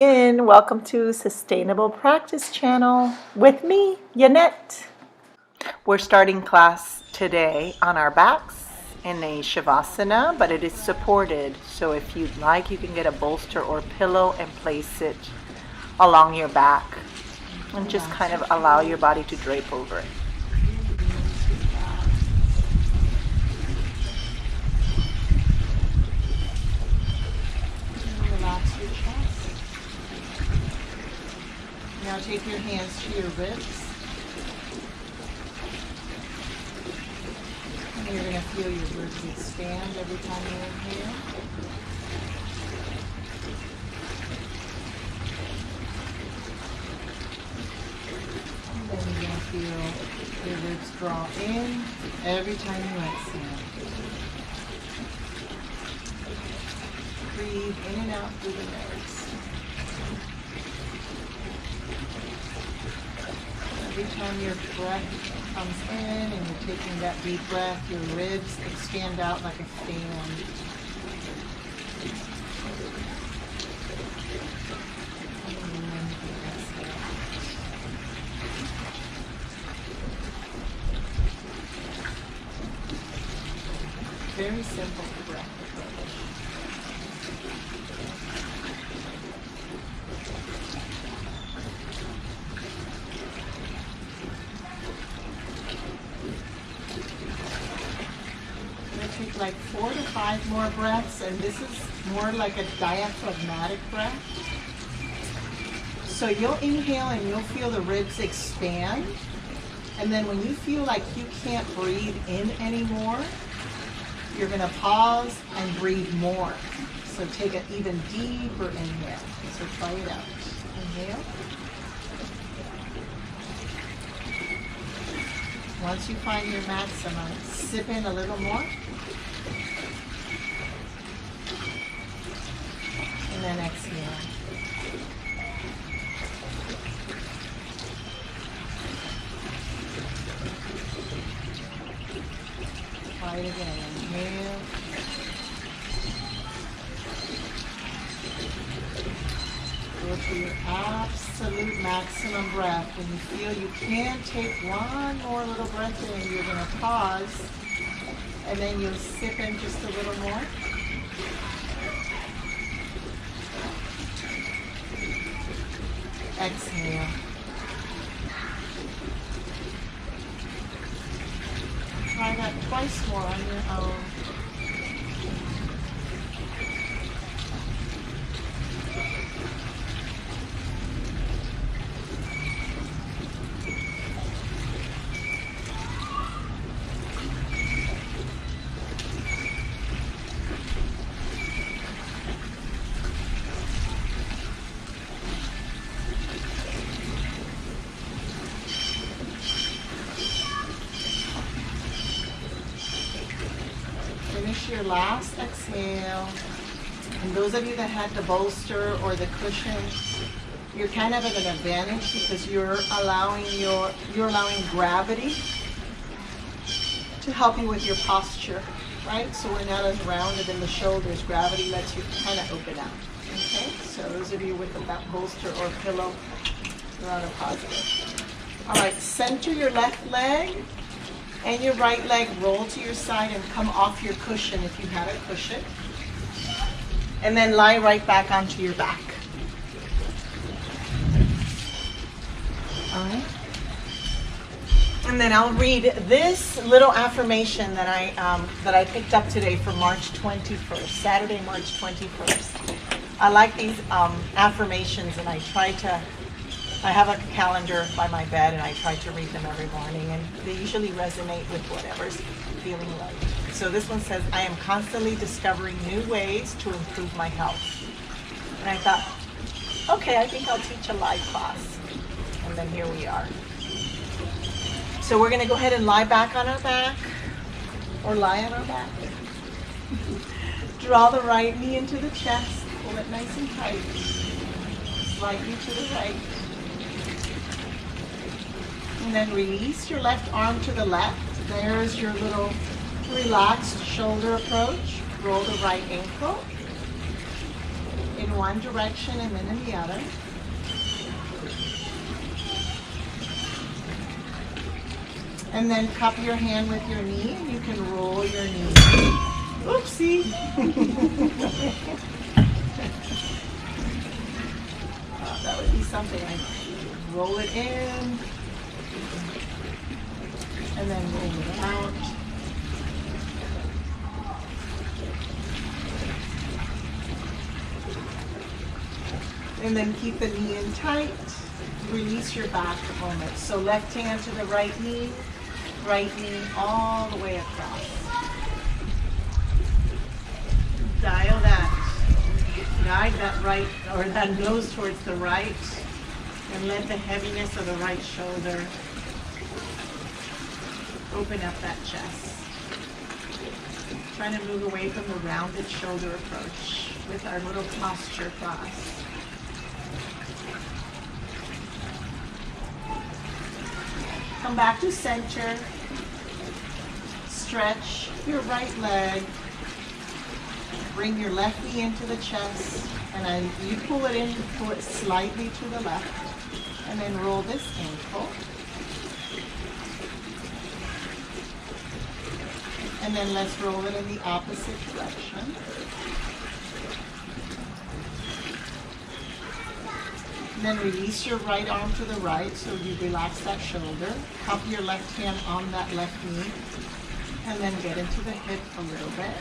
And welcome to Sustainable Practice Channel with me, Yanet. We're starting class today on our backs in a Shavasana, but it is supported. So if you'd like, you can get a bolster or pillow and place it along your back and just kind of allow your body to drape over it. Relax your chest. Now take your hands to your ribs. And you're going to feel your ribs expand every time you inhale. And then you're going to feel your ribs draw in every time you exhale. Breathe in and out through the nose. Every time your breath comes in and you're taking that deep breath, your ribs expand out like a fan. Very simple breath approach. Take like 4 to 5 more breaths, and this is more like a diaphragmatic breath. So you'll inhale and you'll feel the ribs expand, and then when you feel like you can't breathe in anymore, you're going to pause and breathe more. So take an even deeper inhale. So try it out. Inhale. Once you find your maximum, sip in a little more. And then exhale. Try it again. Inhale. Go to your absolute maximum breath. When you feel you can't take one more little breath in, you're going to pause. And then you'll sip in just a little more. Exhale. Try that twice more on your own. Finish your last exhale. And those of you that had the bolster or the cushion, you're kind of at an advantage because you're allowing gravity to help you with your posture, right? So we're not as rounded in the shoulders. Gravity lets you kind of open out. Okay? So those of you with the bolster or pillow, you're on a positive. All right, center your left leg. And your right leg roll to your side and come off your cushion if you have a cushion. And then lie right back onto your back. All right. And then I'll read this little affirmation that I picked up today for March 21st, Saturday, March 21st. I like these affirmations, and I have a calendar by my bed, and I try to read them every morning, and they usually resonate with whatever's feeling right. So this one says, I am constantly discovering new ways to improve my health. And I thought, okay, I think I'll teach a live class. And then here we are. So we're going to go ahead and lie back on our back, or lie on our back. Draw the right knee into the chest, pull it nice and tight. Slightly to the right. And then release your left arm to the left. There's your little relaxed shoulder approach. Roll the right ankle. In in one direction and then in the other. And then cup your hand with your knee, and you can roll your knee. Oopsie. That would be something like roll it in, and then roll it out. And then keep the knee in tight. Release your back a moment. So left hand to the right knee all the way across. Dial that, guide that right, or that nose towards the right, and let the heaviness of the right shoulder open up that chest. Trying to move away from the rounded shoulder approach with our little posture class. Come back to center. Stretch your right leg. Bring your left knee into the chest. And then you pull it in, pull it slightly to the left. And then roll this ankle. And then let's roll it in the opposite direction. Then release your right arm to the right so you relax that shoulder. Cup your left hand on that left knee. And then get into the hip a little bit.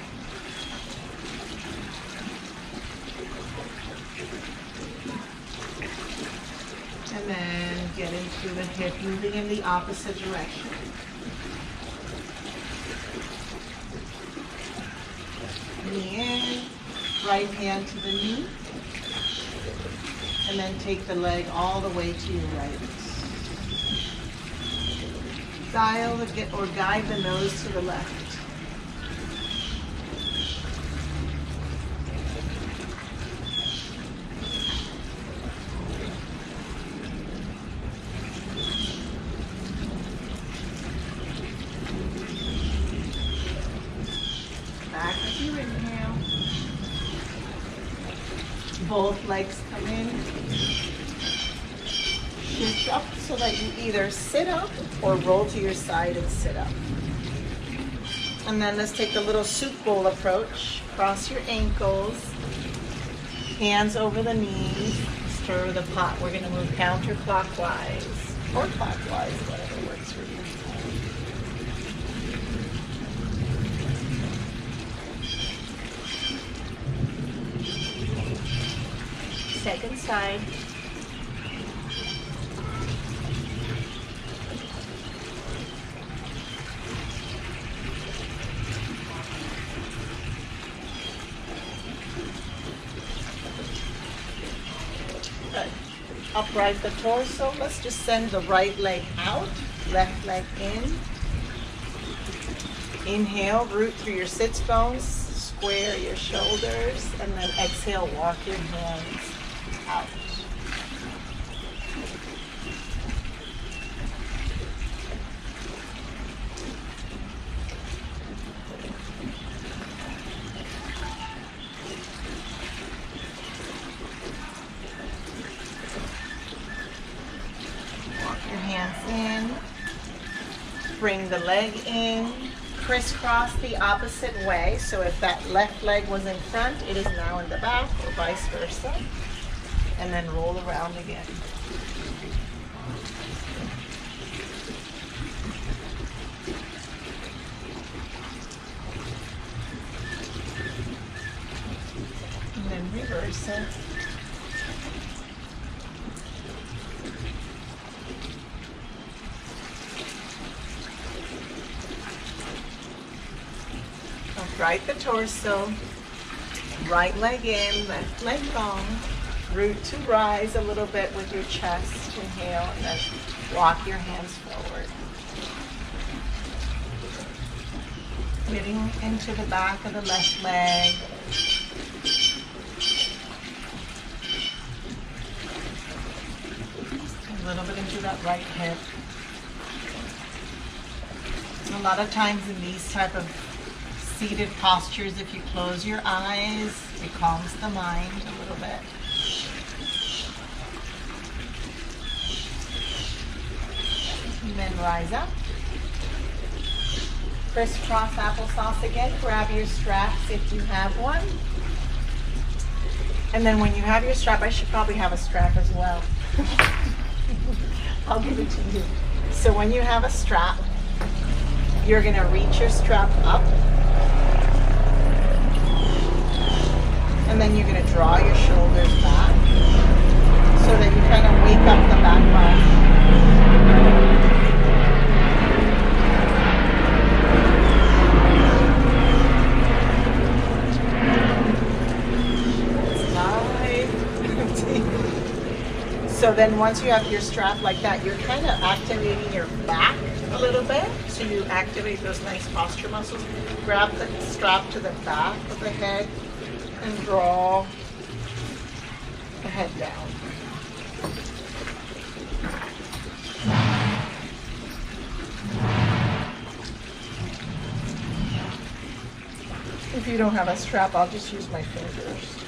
And then get into the hip, moving in the opposite direction. Knee in, right hand to the knee. And then take the leg all the way to your right. Dial or guide the nose to the left. Back with your inhale. Both legs come in. Shift up so that you either sit up or roll to your side and sit up. And then let's take the little soup bowl approach. Cross your ankles, hands over the knees, stir the pot. We're going to move counterclockwise or clockwise, whatever works for you. Second side. Good. Upright the torso. Let's just send the right leg out, left leg in. Inhale, root through your sits bones, square your shoulders, and then exhale, walk your hands out. Walk your hands in. Bring the leg in. Crisscross the opposite way. So if that left leg was in front, it is now in the back, or vice versa. And then roll around again. And then reverse it. Upright the torso. Right leg in, left leg long. Root to rise a little bit with your chest. Inhale, and then walk your hands forward. Getting into the back of the left leg. A little bit into that right hip. A lot of times in these type of seated postures, if you close your eyes, it calms the mind a little bit. And then rise up. Crisscross applesauce again. Grab your straps if you have one. And then when you have your strap, I should probably have a strap as well. I'll give it to you. So when you have a strap, you're going to reach your strap up. And then you're going to draw your shoulders back so that you kind of wake up the back body. So then once you have your strap like that, you're kind of activating your back a little bit. So you activate those nice posture muscles. Grab the strap to the back of the head and draw the head down. If you don't have a strap, I'll just use my fingers.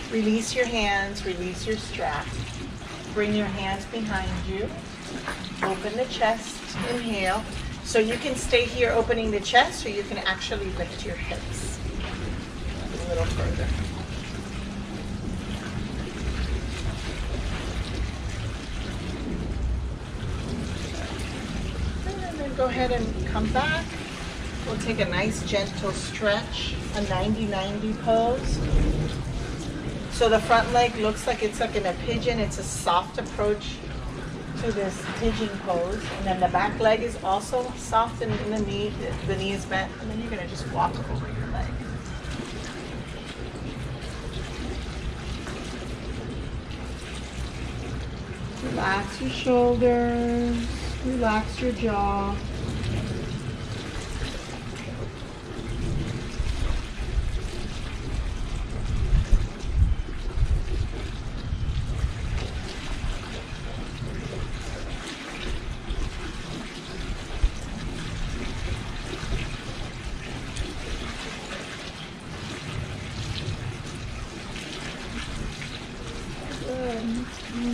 Release your hands, release your strap. Bring your hands behind you. Open the chest, inhale. So you can stay here opening the chest, or you can actually lift your hips a little further. And then go ahead and come back. We'll take a nice gentle stretch, a 90-90 pose. So the front leg looks like it's like in a pigeon. It's a soft approach to this pigeon pose. And then the back leg is also soft in the knee. The knee is bent. And then you're going to just walk over your leg. Relax your shoulders. Relax your jaw.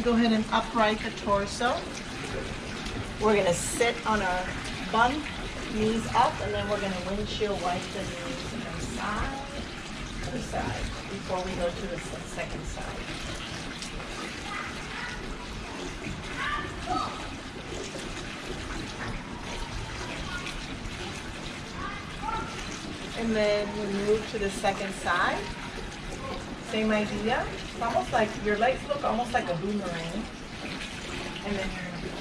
Go ahead and upright the torso. We're going to sit on our bum, knees up, and then we're going to windshield wipe the knees from side to side before we go to the second side. And then we move to the second side. Same idea. It's almost like your legs look almost like a boomerang. And then you're going to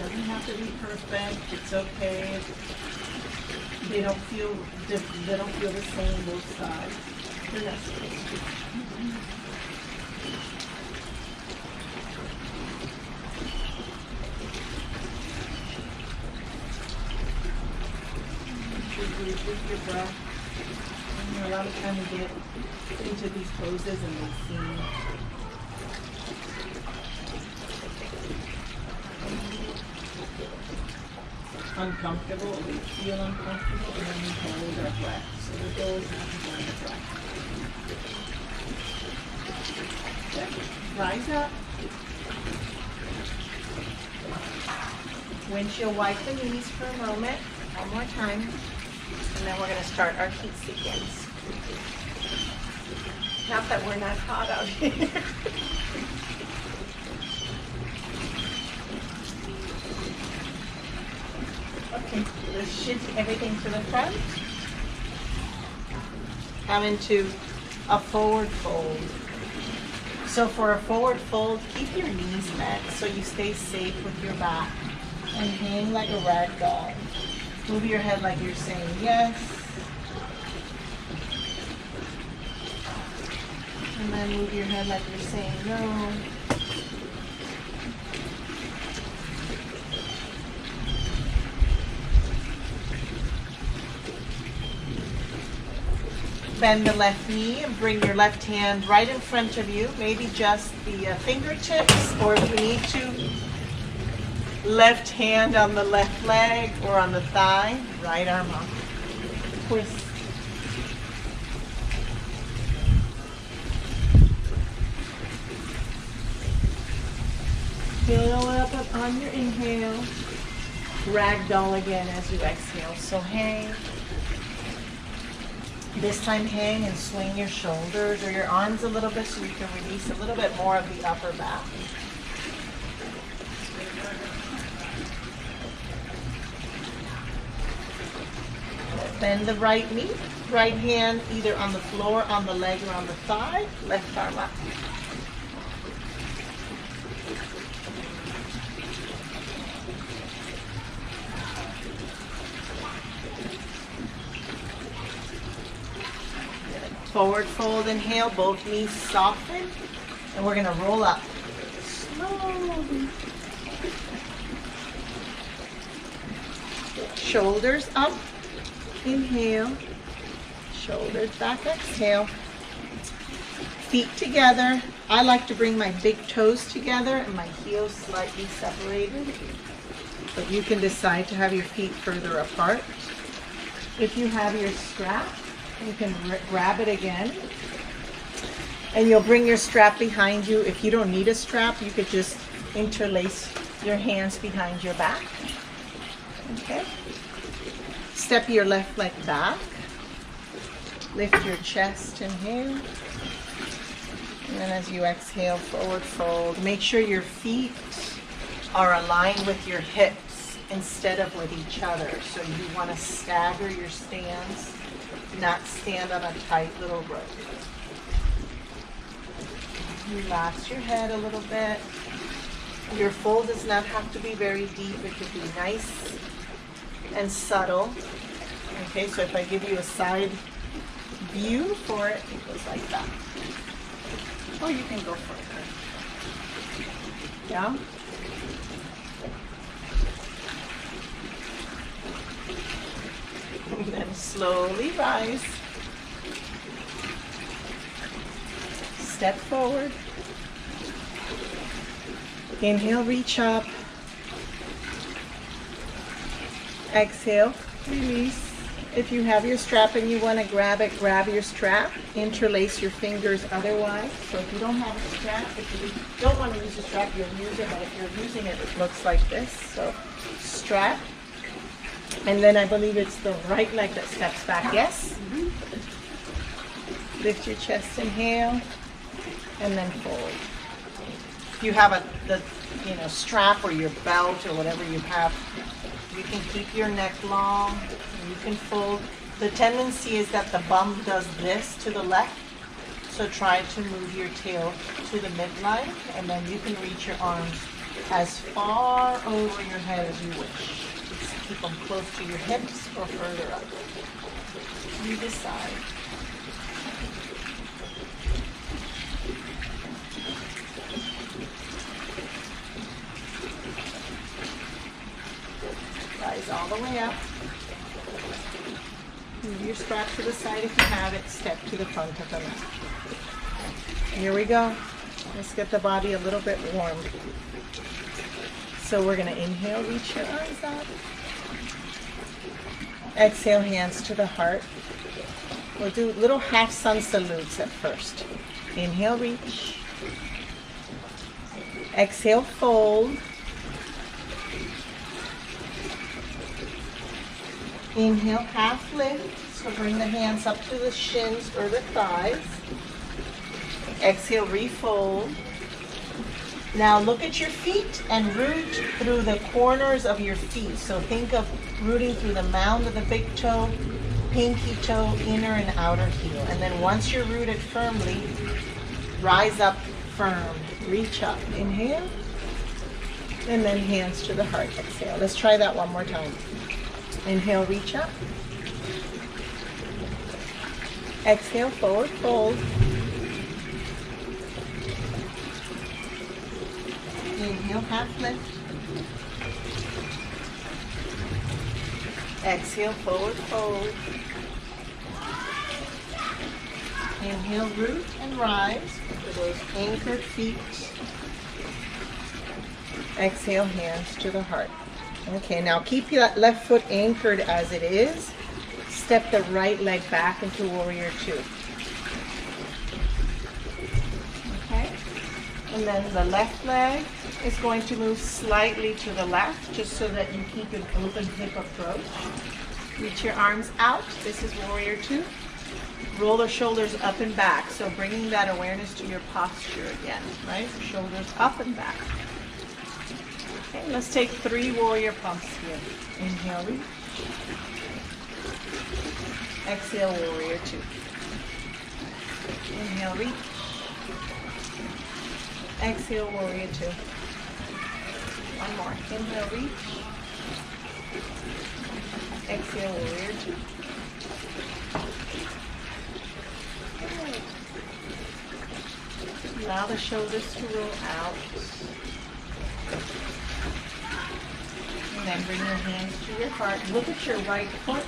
doesn't have to be perfect. It's okay. They don't feel the same both sides. They're not supposed to. With your breath. And you're a lot of time to get into these poses and they seem uncomfortable. We feel uncomfortable and then we hold our breath. So the goal is not to hold the breath. Okay. Rise up. Windshield wipe the knees for a moment. One more time. And then we're going to start our heat sequence. Not that we're not hot out here. Okay, let's shift everything to the front. Come into a forward fold. So for a forward fold, keep your knees bent so you stay safe with your back. And hang like a rag doll. Move your head like you're saying yes. And then move your head like you're saying no. bend the left knee and bring your left hand right in front of you, maybe just the fingertips, or if you need to, left hand on the left leg or on the thigh, right arm up. Twist. Fill up on your inhale. Ragdoll again as you exhale. So hang. This time hang and swing your shoulders or your arms a little bit so you can release a little bit more of the upper back. Bend the right knee, right hand either on the floor, on the leg, or on the thigh, left arm up. Forward fold, inhale, both knees soften, and we're gonna roll up. Slowly. Shoulders up, inhale, shoulders back, exhale. Feet together. I like to bring my big toes together and my heels slightly separated, but you can decide to have your feet further apart. If you have your strap, you can grab it again, and you'll bring your strap behind you. If you don't need a strap, you could just interlace your hands behind your back. Okay. Step your left leg back. Lift your chest, inhale. And then as you exhale, forward fold. Make sure your feet are aligned with your hips instead of with each other. So you want to stagger your stance, not stand on a tight little rope. Relax your head a little bit. Your fold does not have to be very deep. It could be nice and subtle. Okay, so if I give you a side view for it, it goes like that. Or you can go further. Yeah? And then slowly rise. Step forward. Inhale, reach up. Exhale, release. If you have your strap and you want to grab it, grab your strap. Interlace your fingers otherwise. So if you don't have a strap, if you don't want to use a strap, you'll use it. But if you're using it, it looks like this. So strap. And then I believe it's the right leg that steps back. Yes? Lift your chest, inhale, and then fold. If you have the strap or your belt or whatever you have, you can keep your neck long. You can fold. The tendency is that the bum does this to the left. So try to move your tail to the midline, and then you can reach your arms as far over your head as you wish. Just keep them close to your hips or further up. You decide. Rise all the way up. Move your strap to the side if you have it. Step to the front of the mat. Here we go. Let's get the body a little bit warm. So we're going to inhale, reach your arms up. Exhale, hands to the heart. We'll do little half sun salutes at first. Inhale, reach. Exhale, fold. Inhale, half lift. So bring the hands up to the shins or the thighs. Exhale, refold. Now look at your feet and root through the corners of your feet. So think of rooting through the mound of the big toe, pinky toe, inner and outer heel. And then once you're rooted firmly, rise up firm. Reach up. Inhale. And then hands to the heart. Exhale. Let's try that one more time. Inhale, reach up. Exhale, forward fold. Inhale, half lift. Exhale, forward fold. Inhale, root and rise for those anchored feet. Exhale, hands to the heart. Okay, now keep that left foot anchored as it is. Step the right leg back into warrior two. Okay, and then the left leg is going to move slightly to the left, just so that you keep an open hip approach. Reach your arms out. This is warrior two. Roll the shoulders up and back. So bringing that awareness to your posture again, right? Shoulders up and back. Okay, let's take 3 warrior pumps here. Inhale, reach. Exhale, warrior two. Inhale, reach. Exhale, warrior two. One more. Inhale, reach. Exhale, warrior two. Good. Allow the shoulders to roll out. And then bring your hands to your heart. Look at your right foot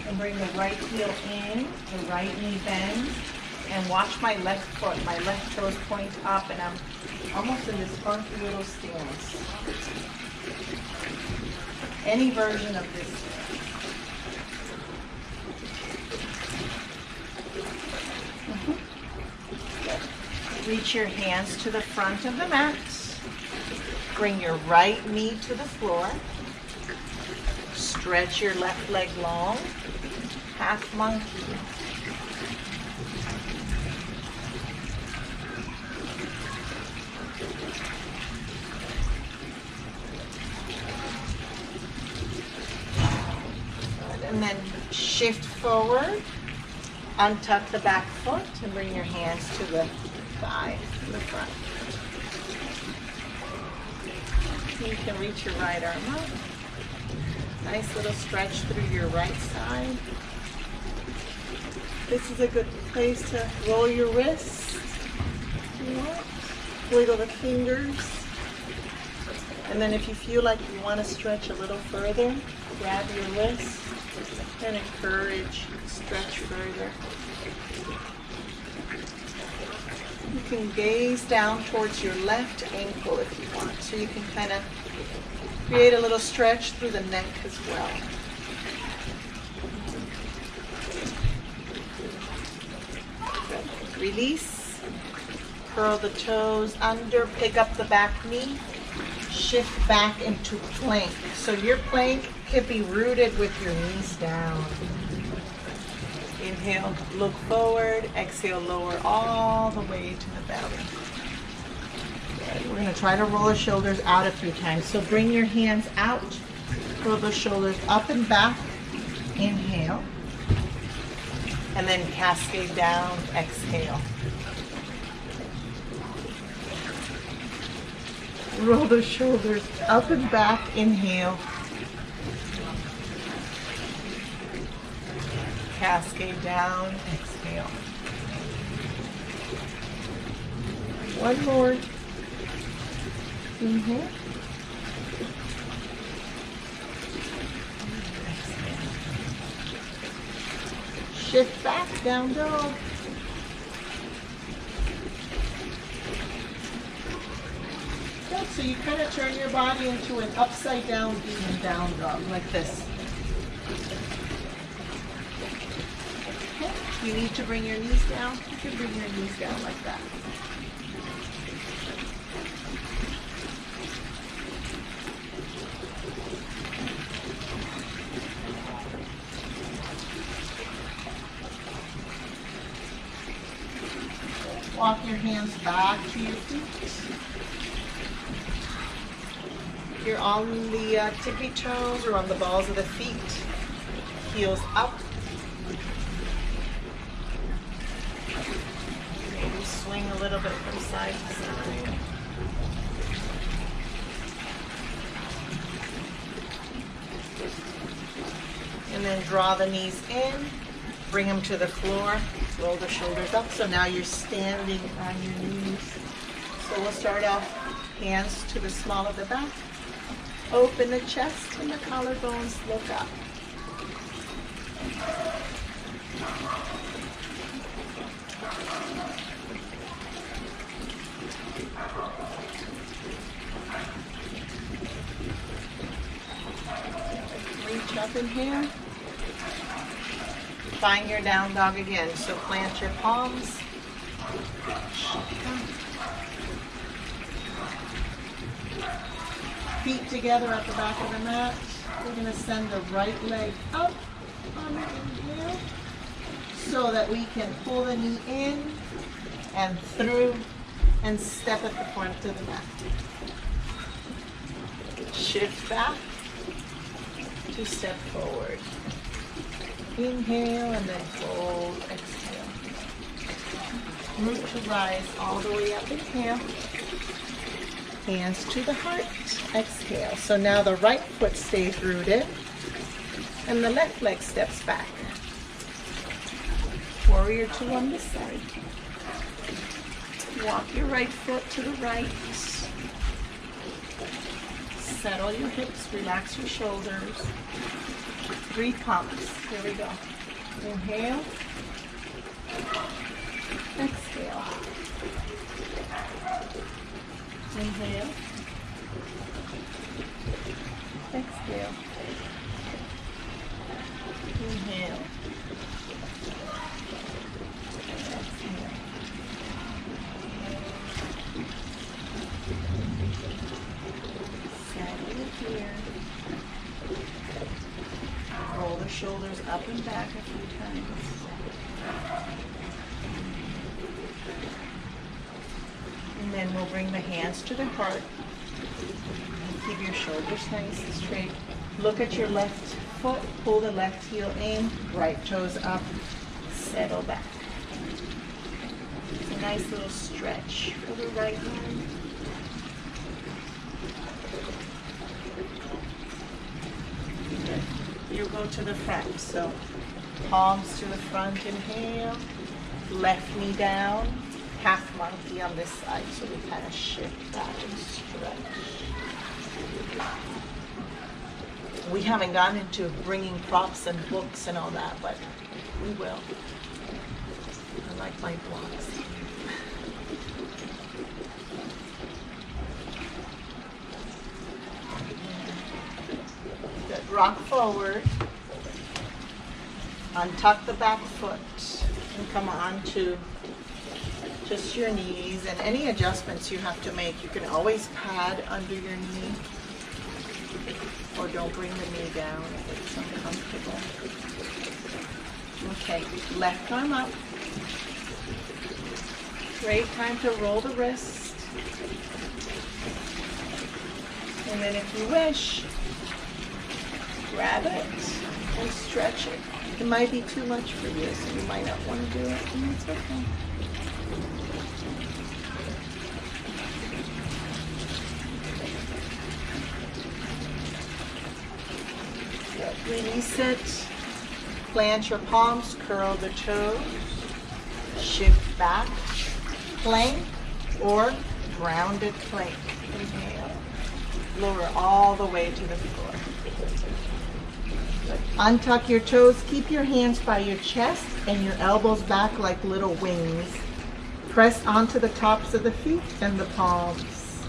and bring the right heel in, the right knee bends. And watch my left foot. My left toes point up and I'm almost in this funky little stance. Any version of this. Reach your hands to the front of the mat. Bring your right knee to the floor. Stretch your left leg long. Half monkey. And then shift forward, untuck the back foot, and bring your hands to the thigh in the front. You can reach your right arm up. Nice little stretch through your right side. This is a good place to roll your wrists. Wiggle the fingers. And then if you feel like you want to stretch a little further, grab your wrist and encourage, stretch further. You can gaze down towards your left ankle if you want, so you can kind of create a little stretch through the neck as well. Release, curl the toes under, pick up the back knee, shift back into plank. So your plank could be rooted with your knees down. Inhale, look forward. Exhale, lower all the way to the belly. Good. We're going to try to roll the shoulders out a few times. So bring your hands out. Roll the shoulders up and back. Inhale. And then cascade down. Exhale. Roll the shoulders up and back. Inhale. Cascade down, exhale. One more. Exhale. Shift back, down dog. Good, so you kind of turn your body into an upside down demon down dog, like this. You need to bring your knees down. You can bring your knees down like that. Walk your hands back to your feet. If you're on the tippy toes or on the balls of the feet, heels up. Swing a little bit from side to side. And then draw the knees in, bring them to the floor, roll the shoulders up. So now you're standing on your knees. So we'll start off hands to the small of the back. Open the chest and the collarbones, look up. up, inhale. Find your down dog again. So plant your palms. Feet together at the back of the mat. We're going to send the right leg up on the inhale so that we can pull the knee in and through and step at the front of the mat. Shift back to step forward. Inhale and then fold, exhale. Root to rise all the way up, inhale. Hands to the heart, exhale. So now the right foot stays rooted and the left leg steps back. Warrior two on this side. Walk your right foot to the right. Settle your hips, relax your shoulders. 3 pumps. Here we go. Inhale. Exhale. Inhale. Exhale. Inhale. Exhale. Settle here. Roll the shoulders up and back a few times. And then we'll bring the hands to the heart. And keep your shoulders nice and straight. Look at your left foot. Pull the left heel in. Right toes up. Settle back. It's a nice little stretch for the right arm. Good. You go to the front. So palms to the front. Inhale. Left knee down. Half monkey on this side, so we kind of shift back and stretch. We haven't gone into bringing props and books and all that, but we will. I like my blocks. Good. Rock forward. Untuck the back foot and come on to just your knees, and any adjustments you have to make, you can always pad under your knee or don't bring the knee down if it's uncomfortable. Okay, left arm up. Great time to roll the wrist. And then if you wish, grab it and stretch it. It might be too much for you, so you might not want to do it, and it's okay. Release it. Plant your palms, curl the toes, shift back, plank or grounded plank. Inhale. Lower all the way to the floor. Untuck your toes. Keep your hands by your chest and your elbows back like little wings. Press onto the tops of the feet and the palms.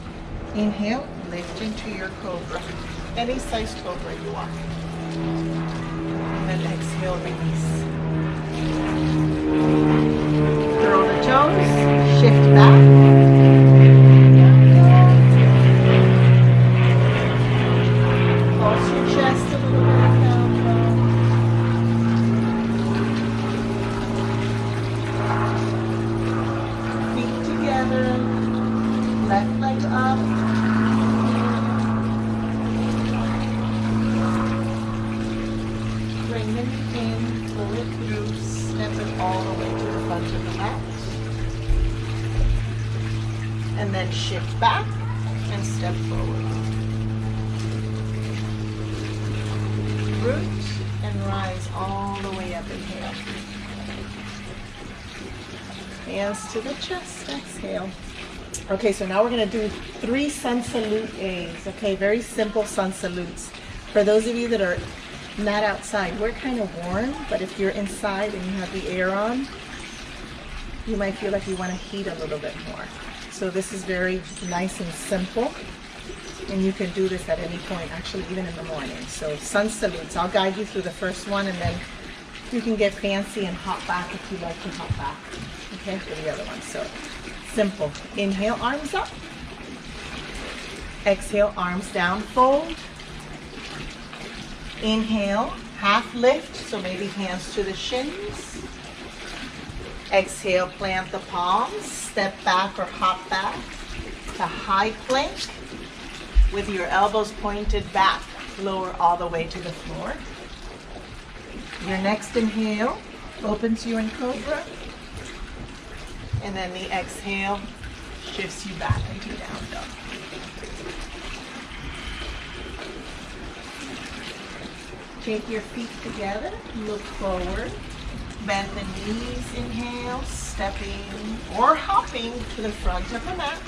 Inhale, lift into your cobra. Any size cobra you want. And then exhale, release. Curl the toes, shift back. Pulse your chest a little bit down low. Feet together, left leg up. Bring the knee in, pull it through, step it all the way to the front of the mat. And then shift back and step forward. Root and rise all the way up, inhale. Hands to the chest, exhale. Okay, so now we're going to do 3 sun salute A's. Okay, very simple sun salutes. For those of you that are not outside, we're kind of warm, but if you're inside and you have the air on, you might feel like you want to heat a little bit more. So this is very nice and simple. And you can do this at any point, actually even in the morning. So sun salutes. I'll guide you through the first one, and then you can get fancy and hop back if you like to hop back. Okay, for the other one. So simple. Inhale, arms up. Exhale, arms down, fold. Inhale, half lift, so maybe hands to the shins. Exhale, plant the palms, step back or hop back to high plank with your elbows pointed back, lower all the way to the floor. Your next inhale opens you in cobra, and then the exhale shifts you back into down dog. Take your feet together, look forward. Bend the knees, inhale, stepping or hopping to the front of the mat.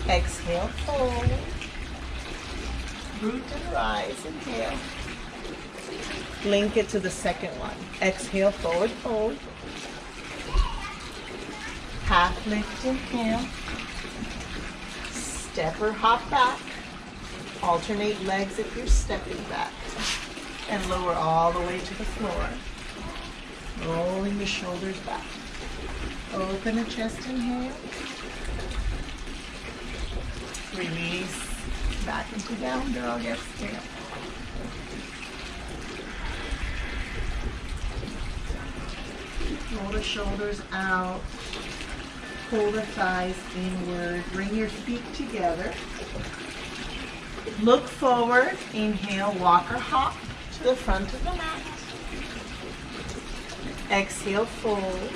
Exhale, fold. Root and rise, inhale. Link it to the second one. Exhale, forward fold. Half lift, inhale. Step or hop back. Alternate legs if you're stepping back. And lower all the way to the floor. Rolling the shoulders back. Open the chest, inhale. Release back into down dog, exhale. Roll the shoulders out. Pull the thighs inward. Bring your feet together. Look forward. Inhale, walk or hop to the front of the mat. Exhale, fold.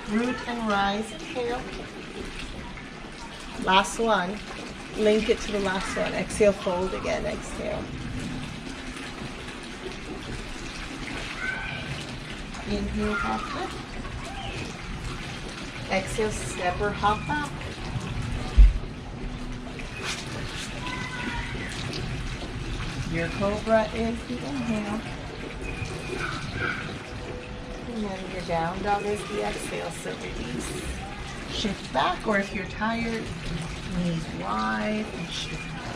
Root and rise, inhale. Last one. Link it to the last one. Exhale, fold again, exhale. Inhale, half lift. Exhale, step or hop back. Your cobra is the inhale. And then your down dog is the exhale, so release. Shift back, or if you're tired, knees wide and shift back.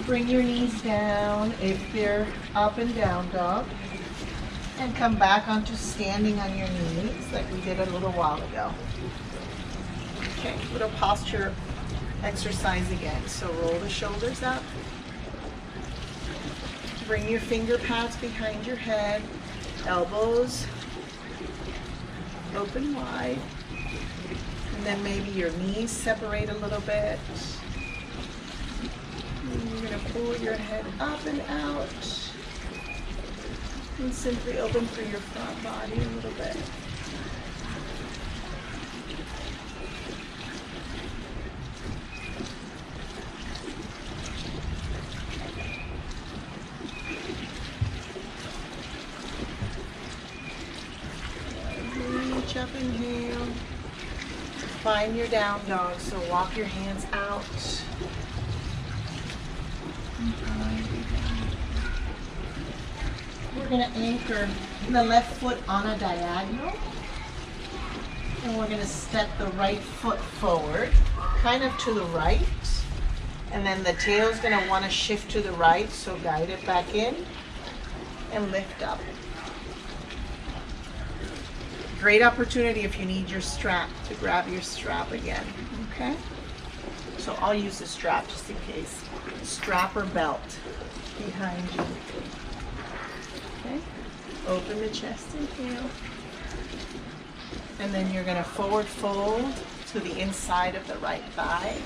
Bring your knees down if they're up and down dog. And come back onto standing on your knees like we did a little while ago. Okay, little posture exercise again. So roll the shoulders up. Bring your finger pads behind your head. Elbows open wide. And then maybe your knees separate a little bit. And you're going to pull your head up and out. And simply open through your front body a little bit. Reach up, inhale. Find your down dog, so walk your hands out. We're going to anchor the left foot on a diagonal. And we're going to step the right foot forward, kind of to the right. And then the tail's going to want to shift to the right, so guide it back in and lift up. Great opportunity if you need your strap to grab your strap again, okay? So I'll use the strap just in case. Strap or belt behind you. Okay, open the chest, inhale. And then you're gonna forward fold to the inside of the right thigh.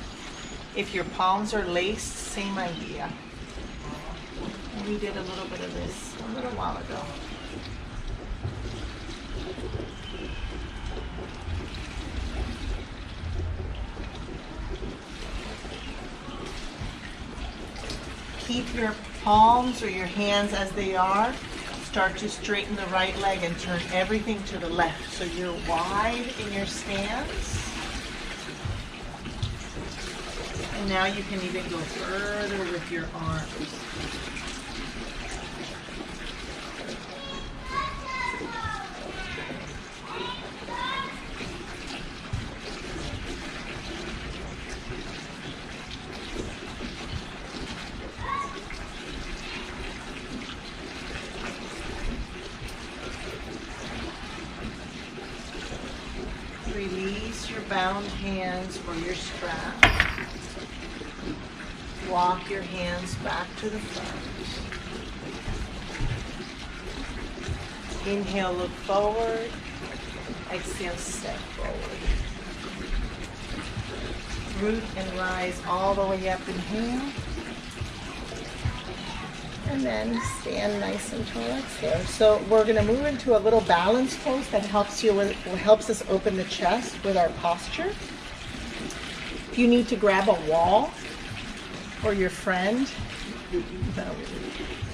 If your palms are laced, same idea. And we did a little bit of this a little while ago. Keep your palms or your hands as they are. Start to straighten the right leg and turn everything to the left. So you're wide in your stance. And now you can even go further with your arms. Release your bound hands or your strap. Walk your hands back to the front. Inhale, look forward. Exhale, step forward. Root and rise all the way up. Inhale. And then stand nice and tall. Exhale. So we're going to move into a little balance pose that helps us open the chest with our posture. If you need to grab a wall or your friend,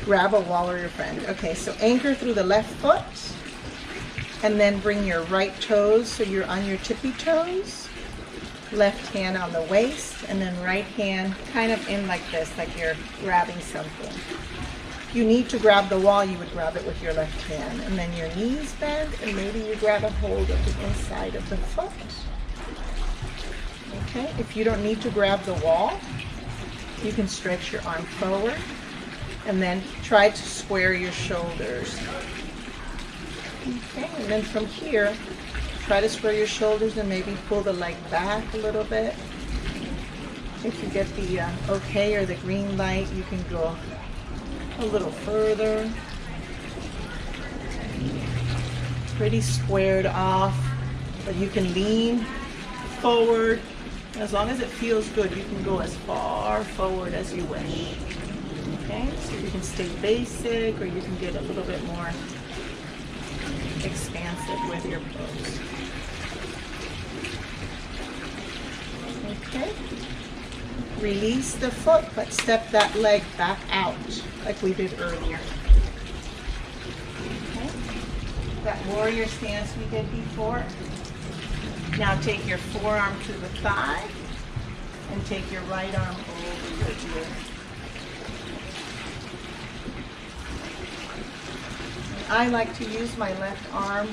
grab a wall or your friend. Okay, so anchor through the left foot and then bring your right toes so you're on your tippy toes. Left hand on the waist and then right hand kind of in like this, like you're grabbing something. If you need to grab the wall, you would grab it with your left hand. And then your knees bend and maybe you grab a hold of the inside of the foot. Okay, if you don't need to grab the wall, you can stretch your arm forward and then try to square your shoulders. Okay, and then from here, try to square your shoulders and maybe pull the leg back a little bit. If you get the okay or the green light, you can go a little further. Pretty squared off, but you can lean forward. As long as it feels good, you can go as far forward as you wish. Okay, so you can stay basic or you can get a little bit more expansive with your pose. Okay, release the foot, but step that leg back out like we did earlier. Okay, that warrior stance we did before. Now take your forearm to the thigh and take your right arm over your ear. I like to use my left arm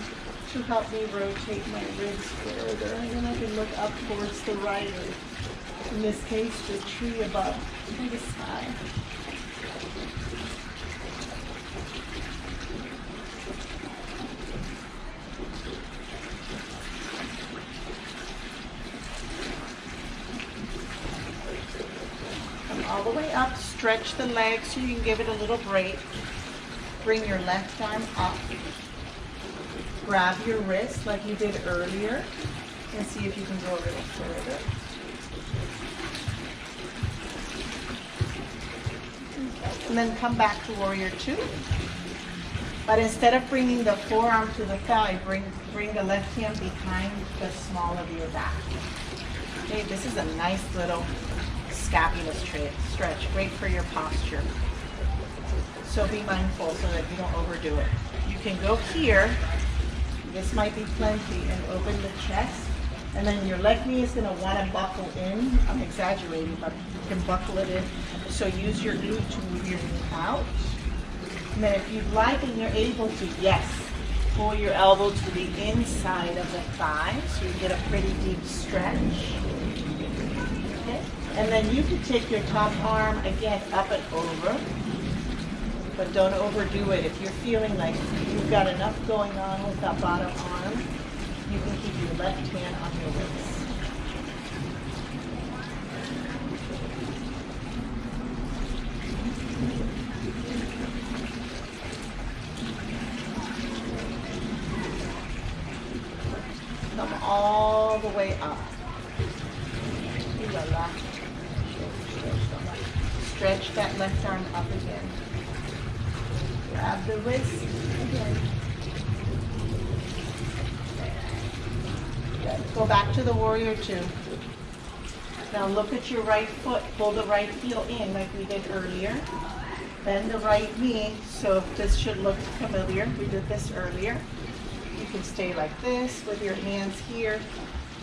to help me rotate my ribs further, and then I can look up towards the right, or in this case, the tree above the sky. Come all the way up, stretch the legs so you can give it a little break. Bring your left arm up. Grab your wrist like you did earlier and see if you can go a little further. And then come back to warrior two. But instead of bringing the forearm to the thigh, bring the left hand behind the small of your back. Okay, this is a nice little scapula stretch, great for your posture. So be mindful so that you don't overdo it. You can go here. This might be plenty, and open the chest. And then your left knee is going to want to buckle in. I'm exaggerating, but you can buckle it in. So use your glute to move your knee out. And then if you'd like and you're able to, yes, pull your elbow to the inside of the thigh so you get a pretty deep stretch. Okay? And then you can take your top arm again up and over. But don't overdo it. If you're feeling like you've got enough going on with that bottom arm, you can keep your left hand on your waist. Come all the way up. Stretch that left arm up again. Grab the wrist again. Good. Go back to the warrior two. Now look at your right foot. Pull the right heel in like we did earlier. Bend the right knee. So this should look familiar. We did this earlier. You can stay like this with your hands here,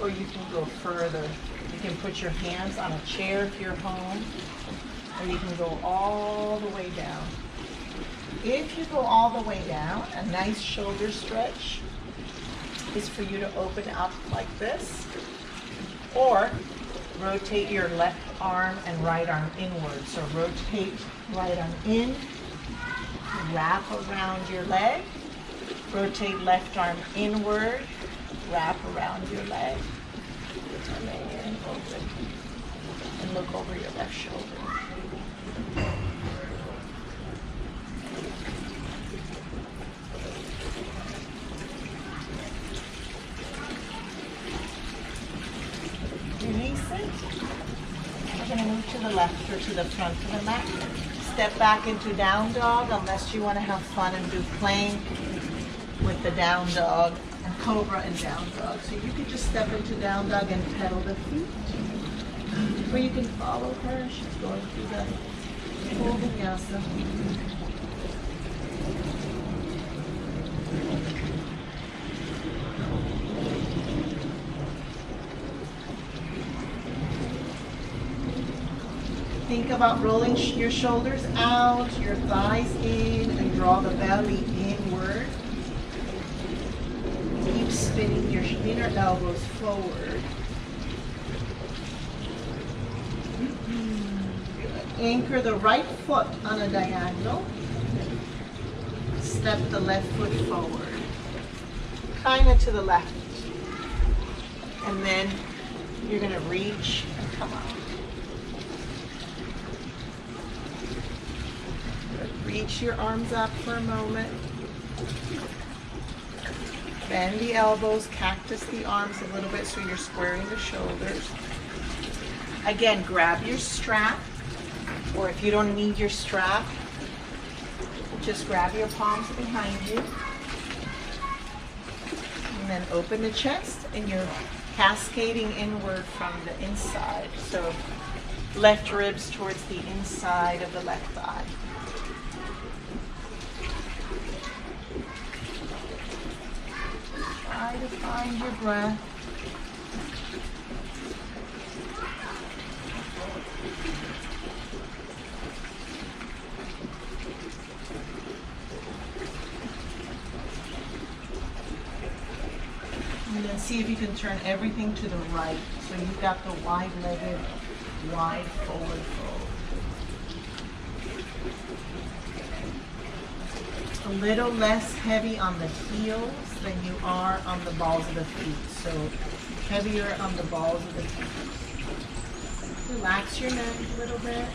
or you can go further. can put your hands on a chair if you're home, or you can go all the way down. If you go all the way down, a nice shoulder stretch is for you to open up like this, or rotate your left arm and right arm inward. So rotate right arm in, wrap around your leg, rotate left arm inward, wrap around your leg, and then open, and look over your left shoulder. Release it. We're going to move to the left or to the front of the mat. Step back into down dog unless you want to have fun and do plank with the down dog and cobra and down dog. So you could just step into down dog and pedal the feet. Or you can follow her. She's going through the full vinyasa. Think about rolling your shoulders out, your thighs in, and draw the belly inward. Keep spinning your inner elbows forward. Anchor the right foot on a diagonal. Step the left foot forward, kind of to the left. And then you're going to reach and come out. Reach your arms up for a moment. Bend the elbows, cactus the arms a little bit so you're squaring the shoulders. Again, grab your strap, or if you don't need your strap, just grab your palms behind you. And then open the chest, and you're cascading inward from the inside. So left ribs towards the inside of the left thigh. Try to find your breath. And then see if you can turn everything to the right. So you've got the wide-legged, wide forward fold. A little less heavy on the heels than you are on the balls of the feet. So heavier on the balls of the feet. Relax your neck a little bit.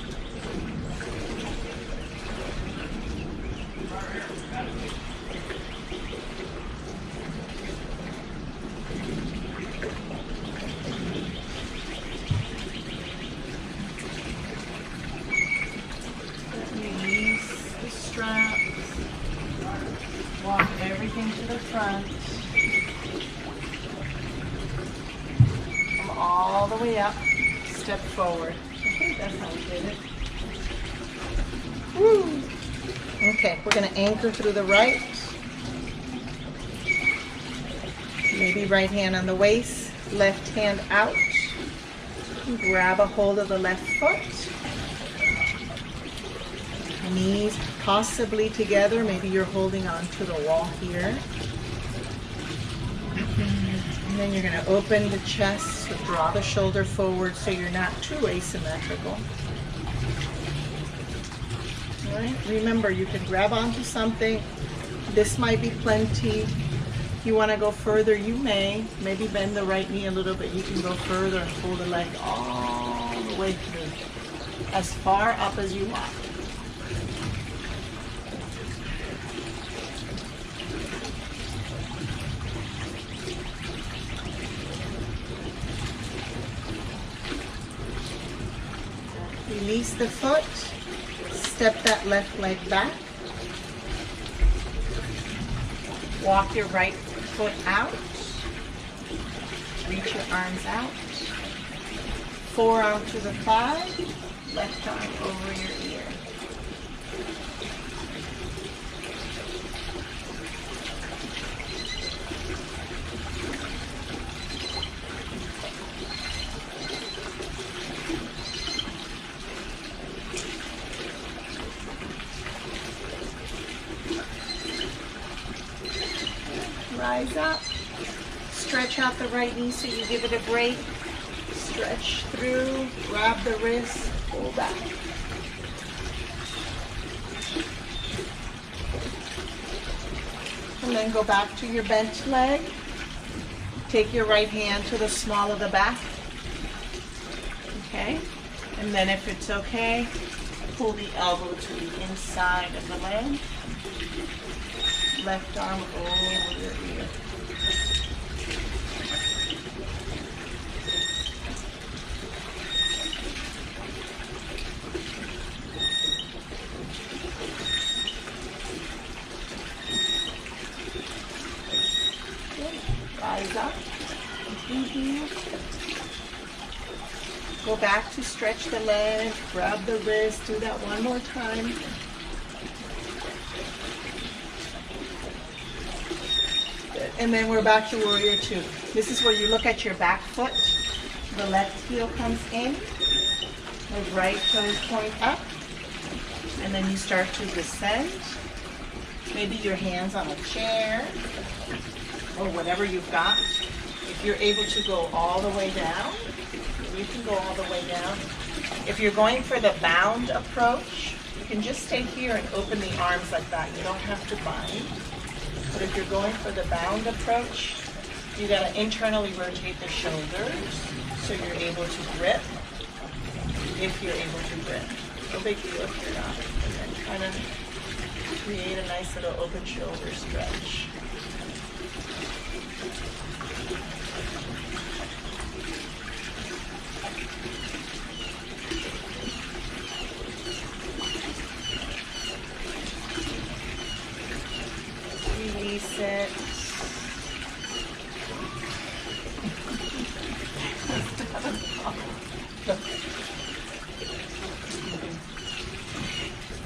Release the straps. Walk everything to the front. Come all the way up. Step forward. I think that's how we did it. Woo. Okay, we're going to anchor through the right. Maybe right hand on the waist, left hand out. Grab a hold of the left foot. Knees possibly together. Maybe you're holding on to the wall here. And then you're going to open the chest, so draw the shoulder forward so you're not too asymmetrical. All right. Remember, you can grab onto something. This might be plenty. If you want to go further, you may. Maybe bend the right knee a little bit. You can go further and pull the leg all the way through, as far up as you want. Release the foot, step that left leg back, walk your right foot out, reach your arms out, forearm to the thigh, left arm over your ear. Rise up. Stretch out the right knee so you give it a break. Stretch through, grab the wrist, pull back. And then go back to your bent leg. Take your right hand to the small of the back. Okay? And then if it's okay, pull the elbow to the inside of the leg. Left arm over your ear. Rise up. Go back to stretch the leg, grab the wrist, do that one more time. Good. And then we're back to warrior two. This is where you look at your back foot. The left heel comes in, the right toes point up, and then you start to descend. Maybe your hands on a chair, or whatever you've got. If you're able to go all the way down, you can go all the way down. If you're going for the bound approach, you can just stay here and open the arms like that. You don't have to bind. But if you're going for the bound approach, you gotta internally rotate the shoulders so you're able to grip. If you're able to grip. No big deal if you're not. And then kind of create a nice little open shoulder stretch. Release it.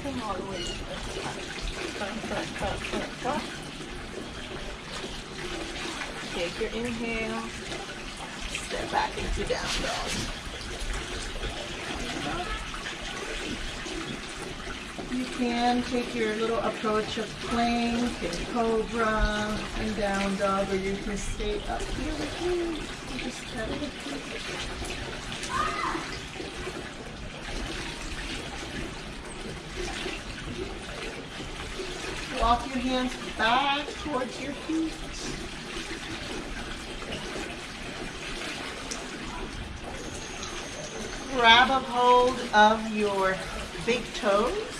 Come all the way to the front. Take your inhale. Step back into down dog. You can take your little approach of plank and cobra and down dog, or you can stay up here with me. Just try to walk your hands back towards your feet. Grab a hold of your big toes.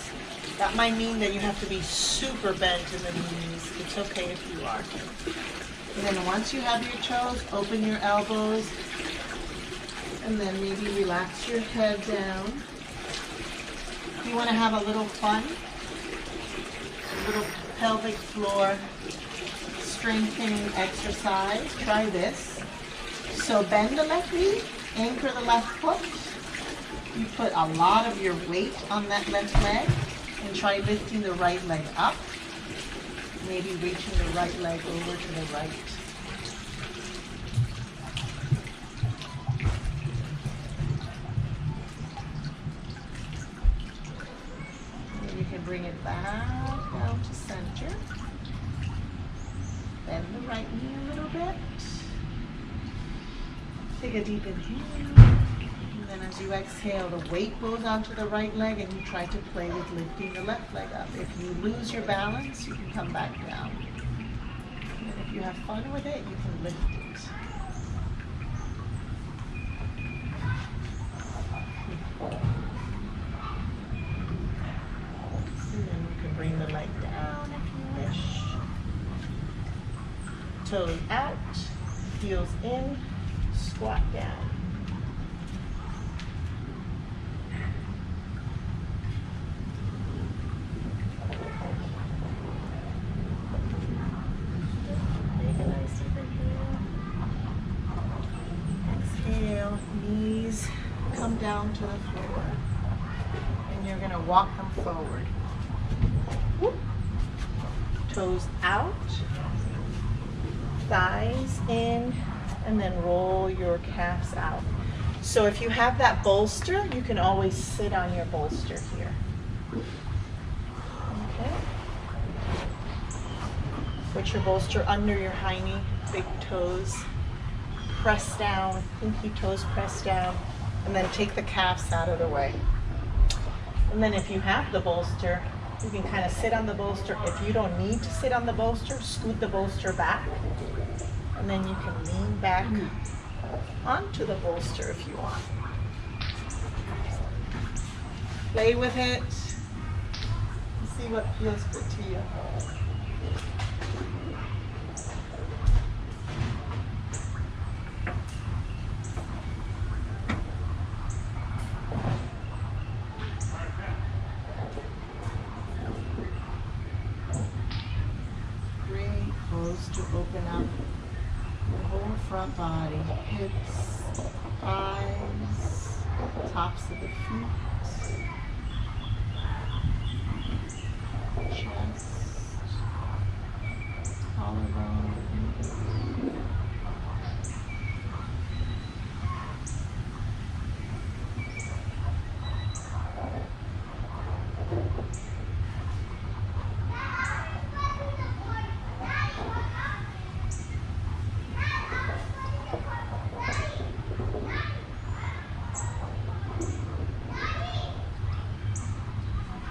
That might mean that you have to be super bent in the knees. It's okay if you are. And then once you have your toes, open your elbows. And then maybe relax your head down. If you want to have a little fun, a little pelvic floor strengthening exercise, try this. So bend the left knee, anchor the left foot. You put a lot of your weight on that left leg and try lifting the right leg up. Maybe reaching the right leg over to the right. And you can bring it back down to center. Bend the right knee a little bit. Take a deep inhale. And as you exhale, the weight goes onto the right leg and you try to play with lifting the left leg up. If you lose your balance, you can come back down. And if you have fun with it, you can lift it. And then you can bring the leg down if you wish. Toes out, heels in, squat down. Knees come down to the floor and you're going to walk them forward. Whoop. Toes out, thighs in, and then roll your calves out. So if you have that bolster, you can always sit on your bolster here. Okay. put your bolster under your high knee, big toes. Press down, pinky toes press down, and then take the calves out of the way. And then if you have the bolster, you can kind of sit on the bolster. If you don't need to sit on the bolster, scoot the bolster back. And then you can lean back onto the bolster if you want. Play with it. See what feels good to you. To open up the whole front body, hips, thighs, tops of the feet, chest, collarbone.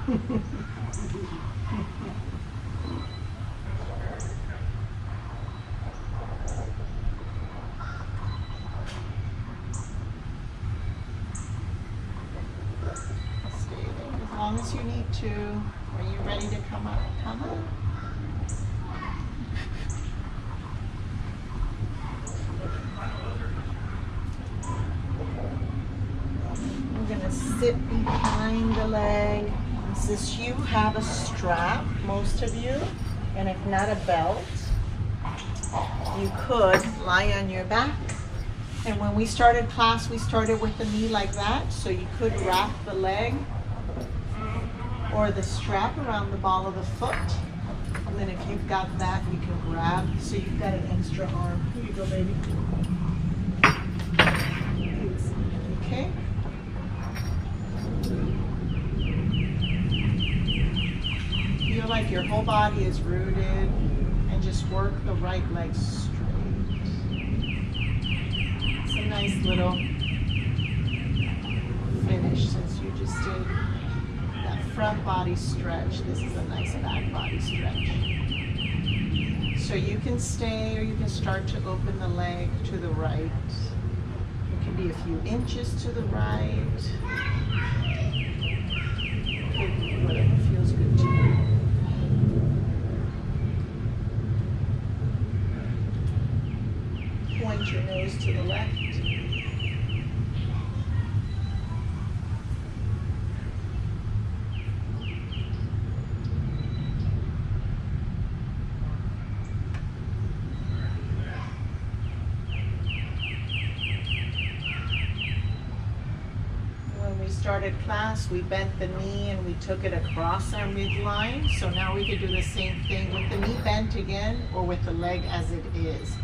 As long as you need to. Are you ready to come up? Come up. We're going to sit behind the leg. Since you have a strap, most of you, and if not a belt, you could lie on your back. And when we started class, we started with the knee like that, so you could wrap the leg or the strap around the ball of the foot. And then if you've got that, you can grab, so you've got an extra arm. Here you go, baby. Okay. Feel like your whole body is rooted, and just work the right leg straight. It's a nice little finish since you just did that front body stretch. This is a nice back body stretch. So you can stay, or you can start to open the leg to the right. It can be a few inches to the right. Whatever feels good to you. Point your nose to the left. When we started class, we bent the knee and we took it across our midline. So now we could do the same thing with the knee bent again, or with the leg as it is.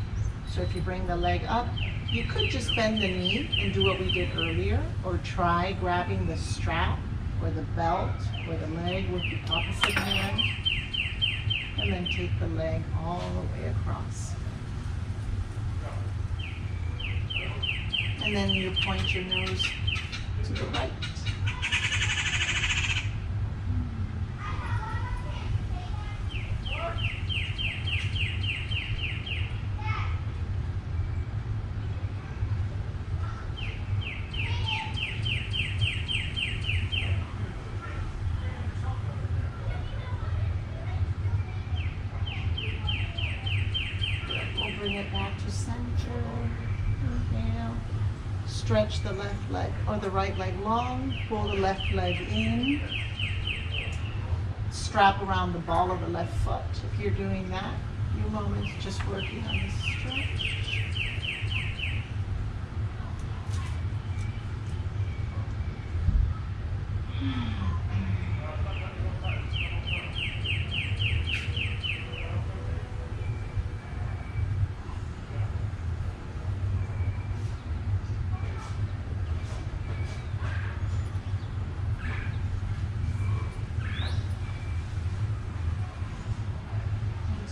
So if you bring the leg up, you could just bend the knee and do what we did earlier, or try grabbing the strap or the belt or the leg with the opposite hand, and then take the leg all the way across. And then you point your nose to the right. Bring it back to center. Inhale. Stretch the left leg or the right leg long. Pull the left leg in. Strap around the ball of the left foot. If you're doing that, a few moments just working on the stretch.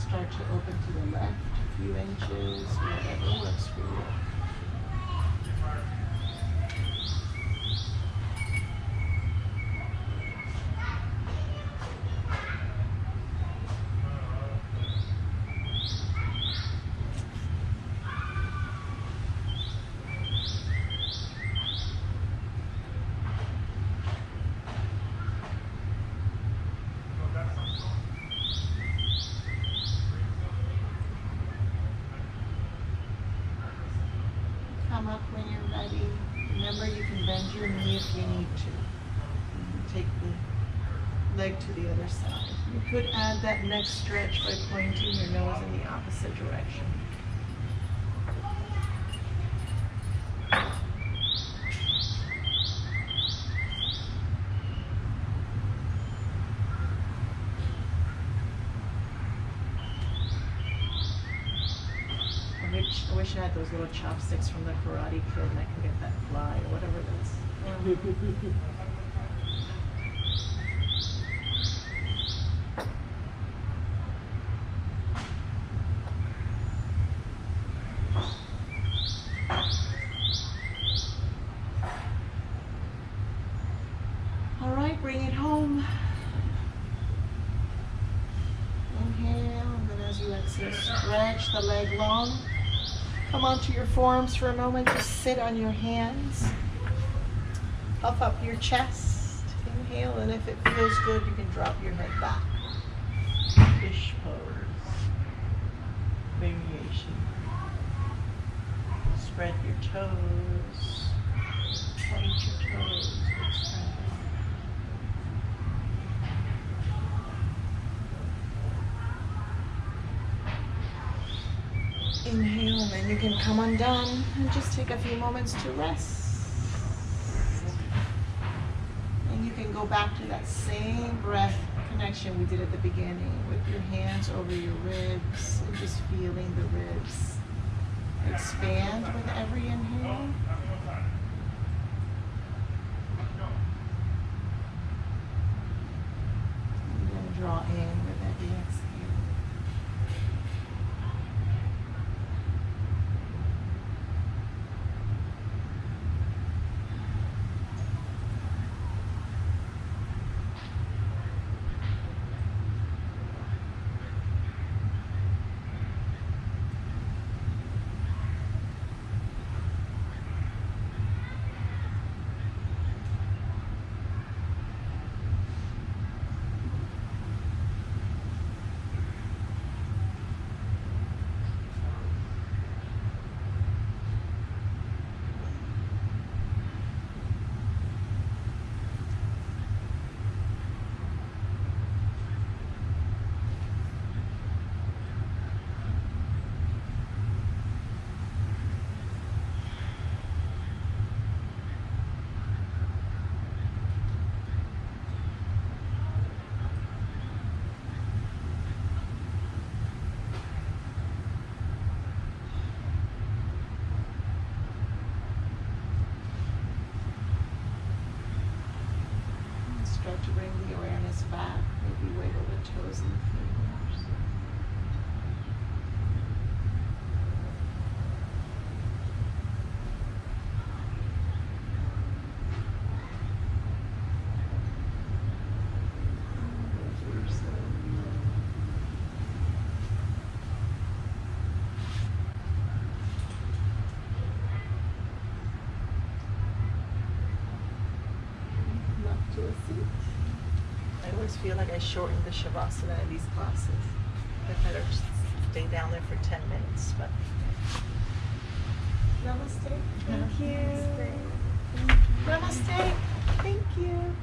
Start start to open to the left a few inches, whatever works for you. Come up when you're ready. Remember, you can bend your knee if you need to. Take the leg to the other side. You could add that neck stretch by pointing your nose in the opposite direction. I wish I had those little chopsticks from the Karate Kid and I can get that fly or whatever it is. All right, bring it home. Inhale, and then as you exhale, stretch the leg long. Come onto your forearms for a moment. Just sit on your hands. Puff up your chest. Inhale, and if it feels good, you can drop your head back. Fish pose. Variation. Spread your toes. Point your toes. Inhale, and then you can come undone and just take a few moments to rest. And you can go back to that same breath connection we did at the beginning with your hands over your ribs and just feeling the ribs expand with every inhale. And then draw in with every exhale. Start to bring the awareness back. Maybe wiggle the toes and the fingers. To a seat. I always feel like I shorten the Shavasana in these classes. I better stay down there for 10 minutes, but namaste. Thank you. Namaste. Thank you.